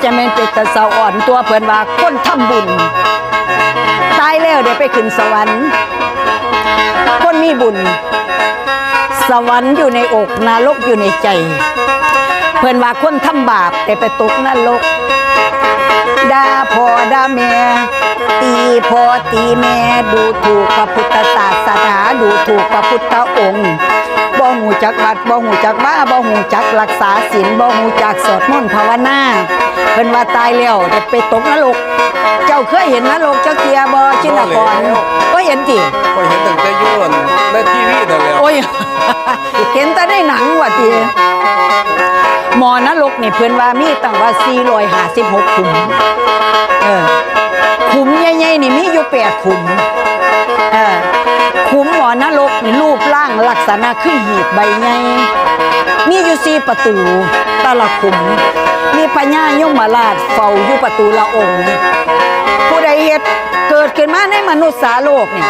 จะแม่นเป็นตะเสาอ่อนตัวเพิ่นว่าคนทำบุญตายแล้วได้ไปขึ้นสวรรค์คนมีบุญสวรรค์อยู่ในอกนรกอยู่ในใจเพิ่นว่าคนทำบาปได้ไปตกนรกด่าพ่อด่าแม่ตีพ่อตีแม่ดูถูกพระพุทธศาสนาดูถูกพระพุทธองค์บ่หูจักวัดบ่หูจักบ้าบ่หูจักรักษาศีลบ่หูจักสวดมนต์ภาวนาเพิ่นว่าตายแล้วได้ไปตกนรกเจ้าเคยเห็นนรกจักเที่ยบ่ชินกรก็เห็นติก็เห็นตั้งแต่ย้อนในทีวีนั่นแหละโอ้ย เห็นแต่ในหนังว่าติหมอนรกนี่เพิ่นว่ามีตั้งว่า456ขุมขุมใหญ่ๆนี่มีอยู่8ขุมขุมหมอนรกนี่รูปร่างลักษณะคือหีบใบใหญ่มีอยู่4ประตูแต่ละขุมมีพญายมราชเฝ้าอยู่ประตูละองค์ผู้ใดเฮ็ดเกิดขึ้นมาในมนุษย์โลกนี่